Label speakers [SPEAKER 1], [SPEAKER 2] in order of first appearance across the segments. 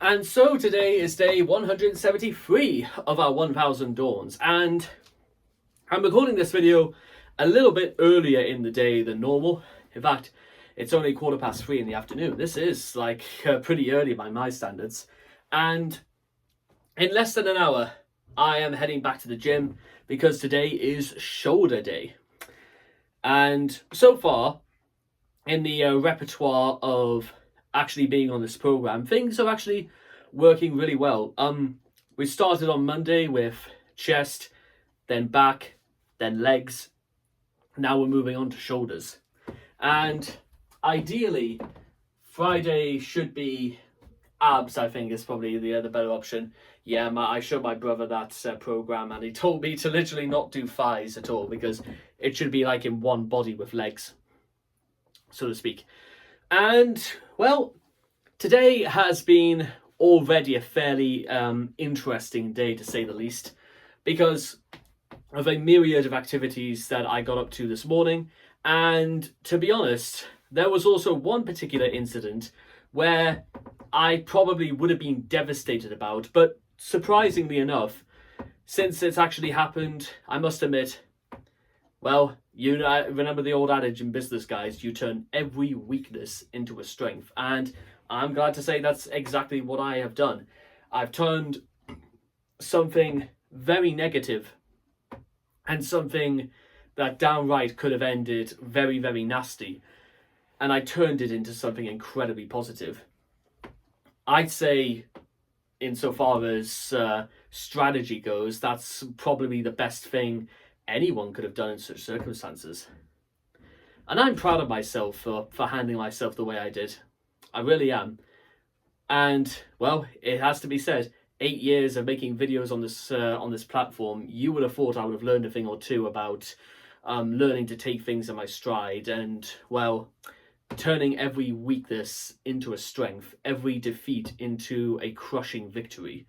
[SPEAKER 1] And so today is day 173 of our 1000 Dawns, and I'm recording this video a little bit earlier in the day than normal. In fact, it's only 3:15 in the afternoon. This is like pretty early by my standards. And in less than an hour, I am heading back to the gym because today is shoulder day. And so far, in the repertoire of actually being on this program, things are actually working really well. We started on Monday with chest, then back, then legs. Now we're moving on to shoulders. And ideally, Friday should be abs. I think is probably the better option. Yeah, I showed my brother that program, and he told me to literally not do thighs at all because it should be like in one body with legs, so to speak. And well, today has been already a fairly interesting day, to say the least, because of a myriad of activities that I got up to this morning. And to be honest, there was also one particular incident where I probably would have been devastated about, but surprisingly enough, since it's actually happened, I must admit, well, you know, I remember the old adage in business, guys, you turn every weakness into a strength. And I'm glad to say that's exactly what I have done. I've turned something very negative and something that downright could have ended very, very nasty, and I turned it into something incredibly positive. I'd say, insofar as strategy goes, that's probably the best thing anyone could have done in such circumstances. And I'm proud of myself for handling myself the way I did. I really am. And, well, it has to be said, 8 years of making videos on this platform, you would have thought I would have learned a thing or two about learning to take things in my stride and, well, turning every weakness into a strength, every defeat into a crushing victory.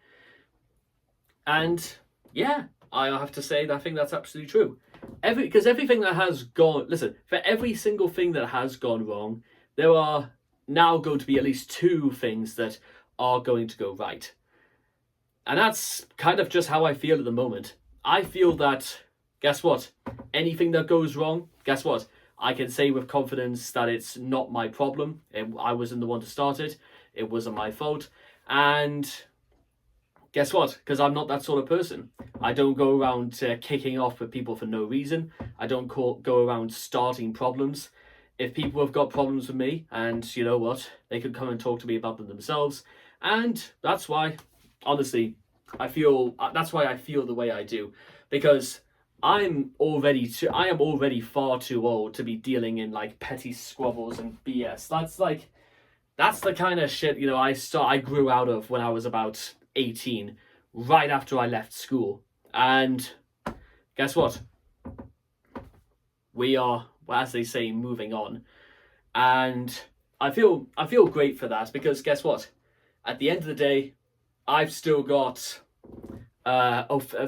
[SPEAKER 1] And yeah, I have to say that I think that's absolutely true. Because everything that has gone, listen, for every single thing that has gone wrong, there are now going to be at least 2 things that are going to go right. And that's kind of just how I feel at the moment. I feel that, guess what? Anything that goes wrong, guess what? I can say with confidence that it's not my problem. I wasn't the one to start it. It wasn't my fault. And guess what? Because I'm not that sort of person. I don't go around kicking off with people for no reason. I don't go around starting problems. If people have got problems with me, and you know what, they could come and talk to me about them themselves. And that's why, honestly, that's why I feel the way I do. Because I am already far too old to be dealing in like petty squabbles and BS. That's the kind of shit, you know, I grew out of when I was about 18, right after I left school. And guess what? We are, well, as they say, moving on. And I feel great for that, because guess what? At the end of the day, I've still got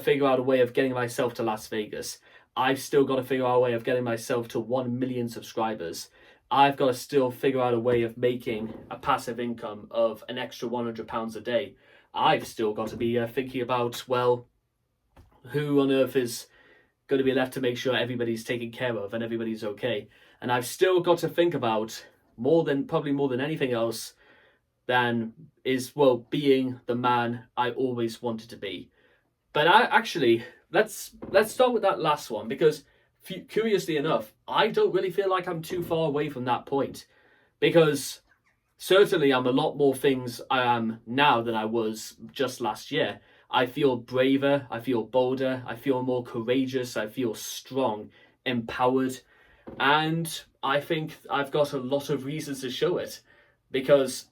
[SPEAKER 1] figure out a way of getting myself to Las Vegas. I've still got to figure out a way of getting myself to 1 million subscribers. I've got to still figure out a way of making a passive income of an extra £100 a day. I've still got to be thinking about, well, who on earth is going to be left to make sure everybody's taken care of and everybody's okay. And I've still got to think about probably more than anything else than is, well, being the man I always wanted to be. But let's start with that last one, because curiously enough, I don't really feel like I'm too far away from that point, because certainly I'm a lot more things I am now than I was just last year. I feel braver, I feel bolder, I feel more courageous, I feel strong, empowered, and I think I've got a lot of reasons to show it, because,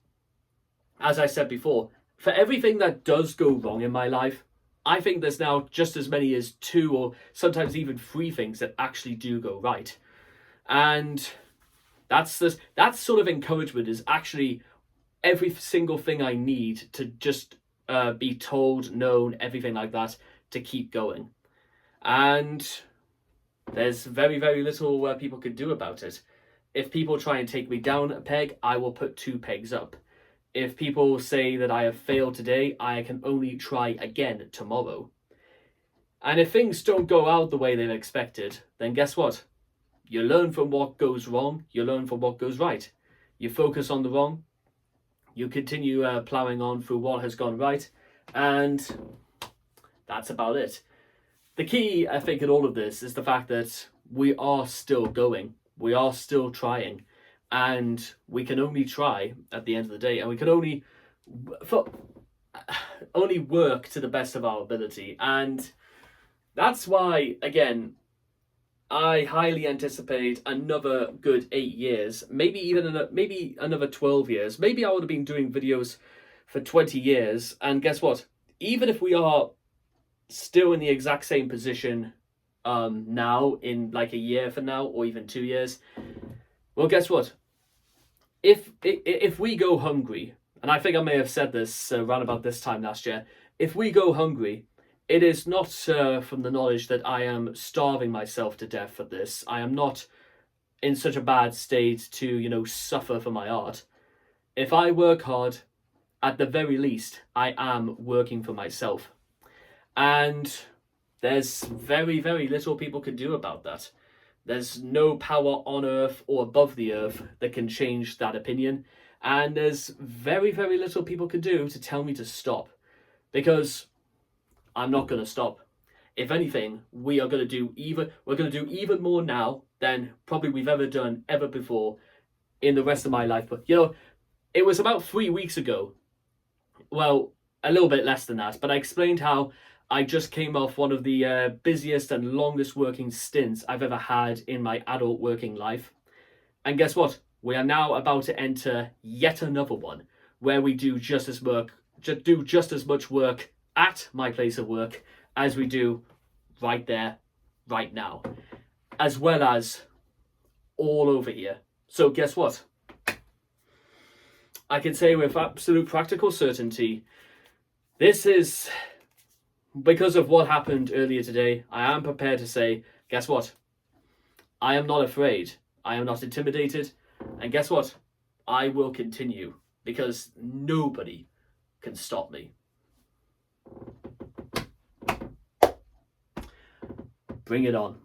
[SPEAKER 1] as I said before, for everything that does go wrong in my life, I think there's now just as many as 2 or sometimes even 3 things that actually do go right. And that sort of encouragement is actually every single thing I need to just be told, known, everything like that, to keep going. And there's very, very little people can do about it. If people try and take me down a peg, I will put 2 pegs up. If people say that I have failed today, I can only try again tomorrow. And if things don't go out the way they've expected, then guess what? You learn from what goes wrong, you learn from what goes right. You focus on the wrong, you continue ploughing on through what has gone right, and that's about it. The key, I think, in all of this is the fact that we are still going, we are still trying, and we can only try at the end of the day, and we can only work to the best of our ability. And that's why, again, I highly anticipate another good 8 years, maybe another 12 years. Maybe I would have been doing videos for 20 years. And guess what? Even if we are still in the exact same position now, in like a year from now, or even 2 years, well, guess what? If we go hungry, and I think I may have said this around about this time last year, if we go hungry, it is not from the knowledge that I am starving myself to death for this. I am not in such a bad state to, suffer for my art. If I work hard, at the very least, I am working for myself. And there's very, very little people can do about that. There's no power on earth or above the earth that can change that opinion. And there's very, very little people can do to tell me to stop. Because I'm not going to stop. If anything, we're going to do even more now than probably we've ever done ever before in the rest of my life. But it was about 3 weeks ago. Well, a little bit less than that, but I explained how I just came off one of the busiest and longest working stints I've ever had in my adult working life. And guess what? We are now about to enter yet another one where we do just as much work at my place of work as we do right there, right now, as well as all over here. So guess what? I can say with absolute practical certainty, this is because of what happened earlier today. I am prepared to say, guess what? I am not afraid. I am not intimidated. And guess what? I will continue because nobody can stop me. Bring it on.